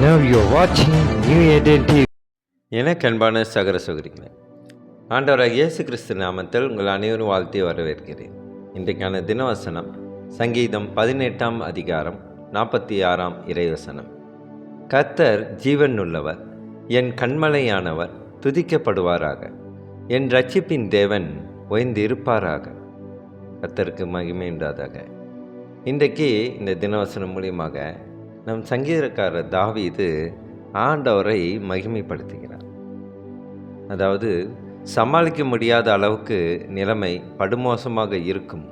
Now you're watching New Eden TV. எனக்கு அன்பான சகர சகோதரிகளே, ஆண்டவராகிய இயேசு கிறிஸ்து நாமத்தில் உங்கள் அனைவரும் வாழ்த்தி வரவேற்கிறேன். இன்றைக்கான தினவசனம் சங்கீதம் 18ஆம் அதிகாரம் 46ஆம் இறைவசனம். கர்த்தர் ஜீவனுள்ளவர், என் கண்மலையானவர் துதிக்கப்படுவாராக, என் இரட்சிப்பின் தேவன் ஓய்ந்து இருப்பாராக. கர்த்தருக்கு மகிமை உண்டாதாக. இன்றைக்கு இந்த தினவசனம் மூலியமாக நம் சங்கீதக்காரர் தாவீது ஆண்டவரை மகிமைப்படுத்துகிறார். அதாவது சமாளிக்க முடியாத அளவுக்கு நிலைமை படுமோசமாக இருக்கும்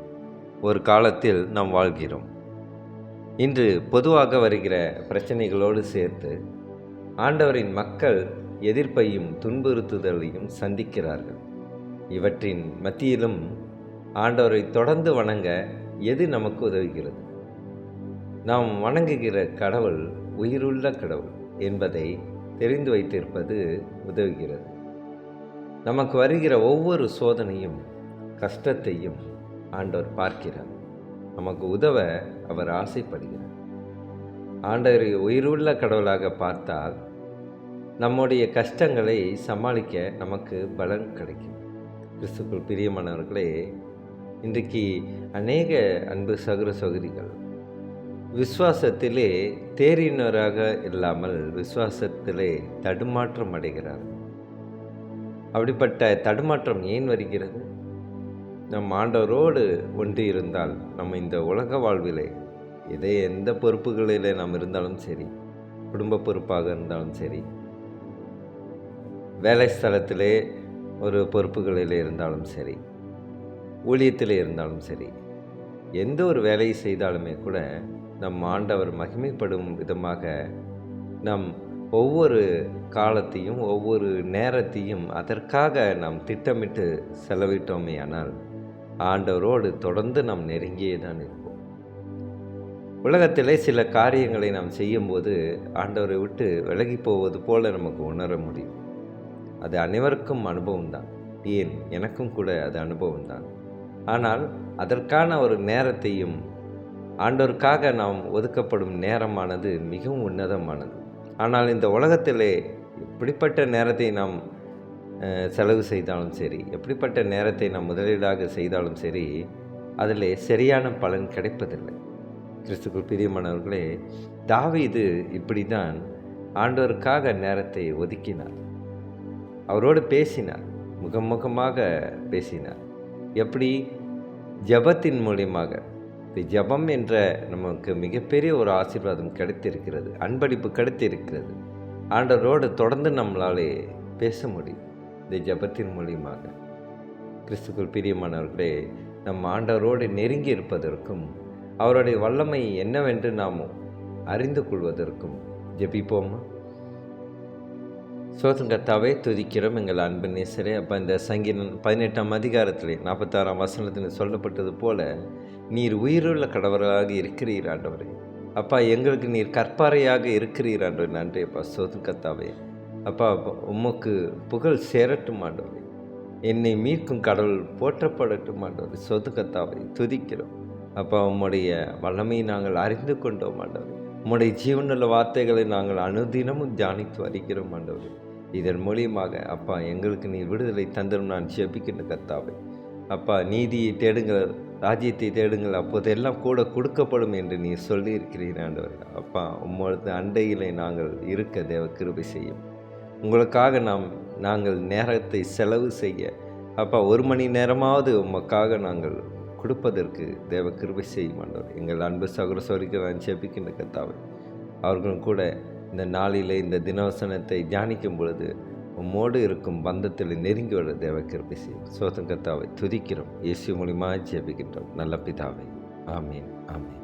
ஒரு காலத்தில் நாம் வாழ்கிறோம். இன்று பொதுவாக வருகிற பிரச்சனைகளோடு சேர்த்து ஆண்டவரின் மக்கள் எதிர்ப்பையும் துன்புறுத்துதலையும் சந்திக்கிறார்கள். இவற்றின் மத்தியிலும் ஆண்டவரை தொடர்ந்து வணங்க எது நமக்கு உதவுகிறது? நாம் வணங்குகிற கடவுள் உயிருள்ள கடவுள் என்பதை தெரிந்து வைத்திருப்பது உதவுகிறது. நமக்கு வருகிற ஒவ்வொரு சோதனையும் கஷ்டத்தையும் ஆண்டவர் பார்க்கிறார். நமக்கு உதவ அவர் ஆசைப்படுகிறார். ஆண்டவரை உயிருள்ள கடவுளாக பார்த்தால் நம்முடைய கஷ்டங்களை சமாளிக்க நமக்கு பலன் கிடைக்கும். கிறிஸ்துக்குள் பிரியமானவர்களே, இன்றைக்கு அநேக அன்பு சகோதர சகோதரிகள் விசுவாசத்திலே தேறினராக இல்லாமல் விசுவாசத்திலே தடுமாற்றம் அடைகிறார்கள். அப்படிப்பட்ட தடுமாற்றம் ஏன் வருகிறது? நம் ஆண்டவரோடு ஒன்று இருந்தால் நம்ம இந்த உலக வாழ்விலே எந்த பொறுப்புகளிலே நாம் இருந்தாலும் சரி, குடும்ப பொறுப்பாக இருந்தாலும் சரி, வேலை ஸ்தலத்திலே ஒரு பொறுப்புகளிலே இருந்தாலும் சரி, ஊழியத்திலே இருந்தாலும் சரி, எந்த ஒரு வேலையை செய்தாலுமே கூட நம் ஆண்டவர் மகிமைப்படும் விதமாக நம் ஒவ்வொரு காலத்தையும் ஒவ்வொரு நேரத்தையும் அதற்காக நாம் திட்டமிட்டு செலவிட்டோமே ஆனால் ஆண்டவரோடு தொடர்ந்து நாம் நெருங்கியே தான் இருப்போம். உலகத்திலே சில காரியங்களை நாம் செய்யும்போது ஆண்டவரை விட்டு விலகி போவது போல நமக்கு உணர முடியும். அது அனைவருக்கும் அனுபவம்தான். ஏன் எனக்கும் கூட அது அனுபவம்தான். ஆனால் அதற்கான ஒரு நேரத்தையும் ஆண்டவருக்காக நாம் ஒதுக்கப்படும் நேரமானது மிகவும் உன்னதமானது. ஆனால் இந்த உலகத்திலே எப்படிப்பட்ட நேரத்தை நாம் செலவு செய்தாலும் சரி, எப்படிப்பட்ட நேரத்தை நாம் முதலீடாக செய்தாலும் சரி, அதில் சரியான பலன் கிடைப்பதில்லை. கிறிஸ்துக்குள் பிரியமானவர்களே, தாவீது இப்படி தான் ஆண்டவருக்காக நேரத்தை ஒதுக்கினார். அவரோடு பேசினார், முகமுகமாக பேசினார். எப்படி? ஜபத்தின் மூலியமாக. ஜபம் என்ற நமக்கு மிகப்பெரிய ஒரு ஆசீர்வாதம் கிடைத்திருக்கிறது, அன்பளிப்பு கிடைத்திருக்கிறது. ஆண்டவரோடு தொடர்ந்து நம்மளாலே பேச முடியும் இந்த ஜபத்தின் மூலியமாக. கிறிஸ்துக்குள் பிரியமானவர்களே, நம் ஆண்டவரோடு நெருங்கி இருப்பதற்கும் அவருடைய வல்லமை என்னவென்று நாம் அறிந்து கொள்வதற்கும் ஜெபிப்போமா? சோதங்கத்தாவே துதிக்கிறோம் எங்கள் அன்பு நேசரே. அப்போ இந்த சங்கீதம் 18ஆம் அதிகாரத்திலே 46ஆம் வசனத்தில் சொல்லப்பட்டது போல நீர் உயிருள்ள கடவுளாக இருக்கிறீர் ஆண்டவரே. அப்பா, எங்களுக்கு நீர் கற்பாறையாக இருக்கிறீர் ஆண்டவர். நன்றி அப்பா. சோதங்கத்தாவே அப்பா, உமக்கு புகழ் சேரட்டும் ஆண்டவரே. என்னை மீட்கும் கடவுள் போற்றப்படட்டும் ஆண்டவரே. சோதங்கத்தாவை துதிக்கிறோம் அப்பா. உம்முடைய வல்லமையை நாங்கள் அறிந்து கொண்டோம் ஆண்டவரே. உம்முடைய ஜீவனுள்ள வார்த்தைகளை நாங்கள் அனுதினமும் தியானித்து வருகிறோம் ஆண்டவரே. இதன் மூலியமாக அப்பா எங்களுக்கு நீர் விடுதலை தந்திரம் நான் ஜெபிக்கின்ற கர்த்தாவே. அப்பா, நீதியை தேடுங்கள், ராஜ்யத்தை தேடுங்கள், அப்போதெல்லாம் கூட கொடுக்கப்படும் என்று நீர் சொல்லியிருக்கிறீர் ஆண்டவர். அப்பா, உம்மோட அண்டையிலே நாங்கள் இருக்க தேவ கிருபை செய்யும். உங்களுக்காக நாங்கள் நேரத்தை செலவு செய்ய அப்பா 1 மணி நேரமாவது உமக்காக நாங்கள் கொடுப்பதற்கு தேவ கிருபை செய்யும் ஆண்டவர். எங்கள் அன்பு சகோதர சகோதரிக்கு நான் ஜெபிக்கின்ற கர்த்தாவே, அவர்களும் கூட இந்த நாளிலே இந்த தினவசனத்தை தியானிக்கும் பொழுது உம்மோடு இருக்கும் பந்தத்தில் நெருங்கி வர தேவ கிருபை செய்யும். சோதம் கர்த்தாவை துதிக்கிறோம், இயேசு மூலமாக ஜெபிக்கின்றோம் நல்ல பிதாவே. ஆமீன், ஆமீன்.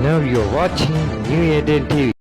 Now you're watching New Eden TV.